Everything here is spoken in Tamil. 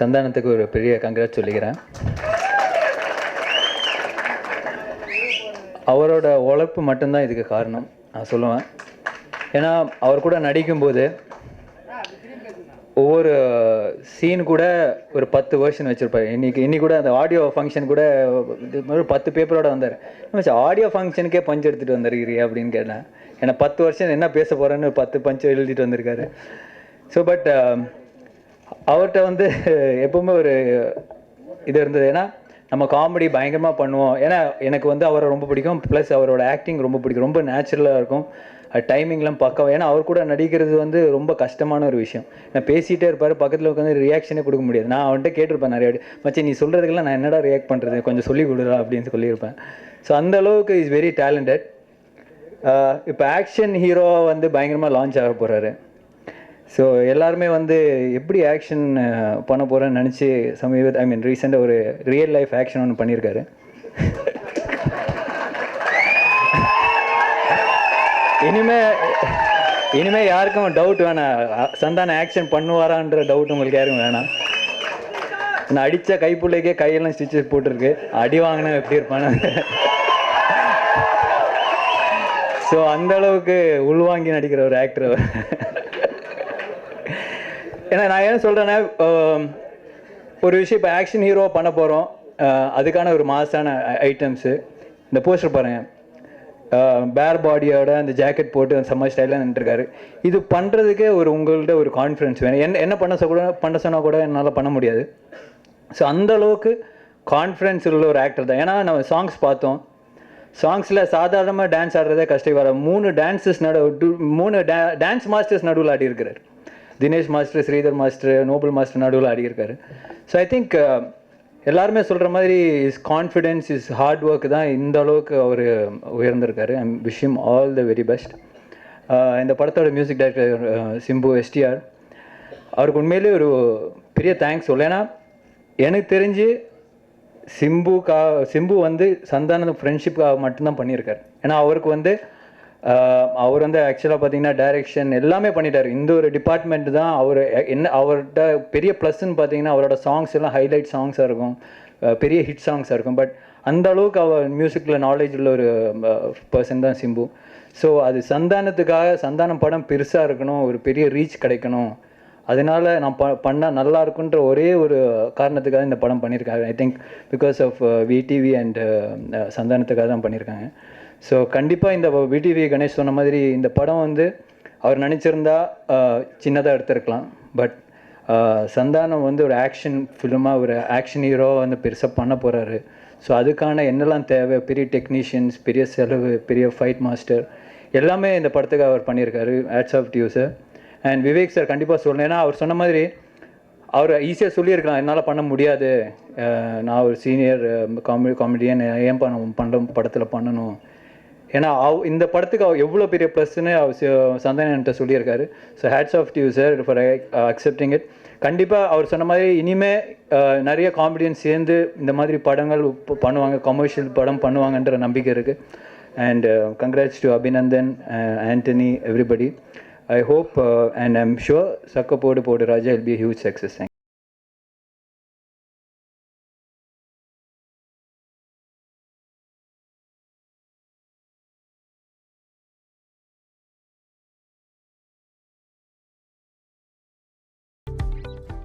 சந்தானத்துக்கு ஒரு பெரிய கங்க்ராட் சொல்லிக்கிறேன். அவரோட உழைப்பு மட்டும்தான் இதுக்கு காரணம் நான் சொல்லுவேன். ஏன்னா அவர் கூட நடிக்கும்போது ஒவ்வொரு சீன் கூட ஒரு 10 வெர்ஷன் வச்சுருப்பார். இன்னைக்கு கூட அந்த ஆடியோ ஃபங்க்ஷன் கூட ஒரு 10 பேப்பரோட வந்தார். ஆடியோ ஃபங்க்ஷனுக்கே பஞ்ச் எடுத்துகிட்டு வந்திருக்கிறீ அப்படின்னு கேட்டேன். ஏன்னா 10 வருஷம் என்ன பேச போகிறேன்னு 10 பஞ்சு எழுதிட்டு வந்திருக்காரு. ஸோ பட் அவர்கிட்ட வந்து எப்பவுமே ஒரு இது இருந்தது. ஏன்னா நம்ம காமெடி பயங்கரமாக பண்ணுவோம். ஏன்னா எனக்கு வந்து அவரை ரொம்ப பிடிக்கும். ப்ளஸ் அவரோட ஆக்டிங் ரொம்ப பிடிக்கும். ரொம்ப நேச்சுரலாக இருக்கும். டைமிங்லாம் பக்கம். ஏன்னா அவர் கூட நடிக்கிறது வந்து ரொம்ப கஷ்டமான ஒரு விஷயம். நான் பேசிகிட்டே இருப்பார், பக்கத்தில் உட்காந்து ரியாக்ஷனே கொடுக்க முடியாது. நான் அவன்கிட்ட கேட்டிருப்பேன் நிறைய மச்சி நீ சொல்கிறதுக்கெல்லாம் நான் என்னடா ரியாக்ட் பண்ணுறது, கொஞ்சம் சொல்லி கொடுறா அப்படின்னு சொல்லியிருப்பேன். ஸோ அந்தளவுக்கு இஸ் வெரி டேலண்டட். இப்போ ஆக்ஷன் ஹீரோவாக வந்து பயங்கரமாக லான்ச் ஆக போகிறாரு. ஸோ எல்லாருமே வந்து எப்படி ஆக்ஷன் பண்ண போகிறேன்னு நினச்சி ரீசெண்டாக ஒரு ரியல் லைஃப் ஆக்ஷன் ஒன்று பண்ணியிருக்காரு. இனிமே யாருக்கும் டவுட் வேணாம், சந்தான ஆக்ஷன் பண்ணுவாரான்ற டவுட் உங்களுக்கு யாருக்கும் வேணாம். நான் அடித்த கைப்புள்ளைக்கே கையெல்லாம் ஸ்டிச்சஸ் போட்டிருக்கு, அடி வாங்கினா எப்படி இருப்பானு. ஸோ அந்த அளவுக்கு உள்வாங்கி நடிக்கிற ஒரு ஆக்டர். ஏன்னா நான் என்ன சொல்கிறேன்னா, ஒரு விஷயம் இப்போ ஆக்ஷன் ஹீரோவாக பண்ண போகிறோம், அதுக்கான ஒரு மாசான ஐட்டம்ஸு. இந்த போஸ்டர் பாருங்கள், பேர் பாடியோட அந்த ஜாக்கெட் போட்டு அந்த செம்ம ஸ்டைலாக நின்றுருக்காரு. இது பண்ணுறதுக்கே உங்கள்கிட்ட ஒரு கான்ஃபிடன்ஸ் வேணும். என்ன பண்ண சொன்னால் கூட என்னால் பண்ண முடியாது. ஸோ அந்தளவுக்கு கான்ஃபிடன்ஸ் உள்ள ஒரு ஆக்டர் தான். ஏன்னா நம்ம சாங்ஸ் பார்த்தோம், சாங்ஸில் சாதாரணமாக டான்ஸ் ஆடுறதே கஷ்டம். வர 3 டான்ஸ் மாஸ்டர்ஸ் நடுவில் ஆடி இருக்கிறார். Dinesh master, Sridhar master, Noble master நடுவில் ஆடியிருக்காரு. ஸோ ஐ திங்க் எல்லாருமே சொல்கிற மாதிரி is confidence, is hard work தான் இந்த அளவுக்கு அவர் உயர்ந்திருக்காரு. I wish him all the very best. இந்த படத்தோட மியூசிக் டைரக்டர் சிம்பு எஸ்டிஆர், அவருக்கு உண்மையிலே ஒரு பெரிய தேங்க்ஸ் சொல்ல. ஏன்னா எனக்கு தெரிஞ்சு சிம்பு வந்து சந்தான ஃப்ரெண்ட்ஷிப்புக்காக மட்டும்தான் பண்ணியிருக்காரு. ஏன்னா அவருக்கு வந்து அவர் வந்து ஆக்சுவலாக பார்த்தீங்கன்னா டைரெக்ஷன் எல்லாமே பண்ணிட்டார். இந்த ஒரு டிபார்ட்மெண்ட் தான் அவர் அவர்கிட்ட பெரிய ப்ளஸ்ன்னு பார்த்தீங்கன்னா அவரோட சாங்ஸ் எல்லாம் ஹைலைட் சாங்ஸாக இருக்கும், பெரிய ஹிட் சாங்ஸாக இருக்கும். பட் அந்த அளவுக்கு அவர் மியூசிக்கில் நாலேஜ் உள்ள ஒரு பர்சன் தான் சிம்பு. ஸோ அது சந்தானம் படம் பெருசாக இருக்கணும், ஒரு பெரிய ரீச் கிடைக்கணும், அதனால் நான் பண்ணால் நல்லா இருக்குன்ற ஒரே ஒரு காரணத்துக்காக இந்த படம் பண்ணியிருக்காங்க. I think because of VTV and சந்தானத்துக்காக தான் பண்ணியிருக்காங்க. ஸோ கண்டிப்பாக இந்த விடிவி கணேஷ் சொன்ன மாதிரி இந்த படம் வந்து அவர் நினச்சிருந்தா சின்னதாக எடுத்திருக்கலாம். பட் சந்தானம் வந்து ஒரு ஆக்ஷன் ஃபிலிமாக, ஒரு ஆக்ஷன் ஹீரோவாக வந்து பெருசாக பண்ண போகிறாரு. ஸோ அதுக்கான என்னெல்லாம் தேவை, பெரிய டெக்னீஷியன்ஸ், பெரிய செலவு, பெரிய ஃபைட் மாஸ்டர் எல்லாமே இந்த படத்துக்கு அவர் பண்ணியிருக்காரு. Hats off to you sir. And Vivek sir கண்டிப்பாக சொல்லணும். ஏன்னா அவர் சொன்ன மாதிரி அவர் ஈஸியாக சொல்லியிருக்கலாம், என்னால் பண்ண முடியாது, நான் ஒரு சீனியர் காமெடியன் ஏன் படத்தில் பண்ணணும். ஏன்னா இந்த படத்துக்கு அவர் எவ்வளோ பெரிய ப்ளஸ்ன்னு சந்தானன்ட்ட சொல்லியிருக்காரு. So hats off to you sir for accepting it. கண்டிப்பாக அவர் சொன்ன மாதிரி இனிமேல் நிறைய காமெடியன்ஸ் சேர்ந்து இந்த மாதிரி படங்கள் பண்ணுவாங்க, கமர்ஷியல் படம் பண்ணுவாங்கன்ற நம்பிக்கை இருக்குது. And congrats to Abhinandan, Antony, everybody. I hope and I'm sure Sakka Podu Podu Raja will be a huge success.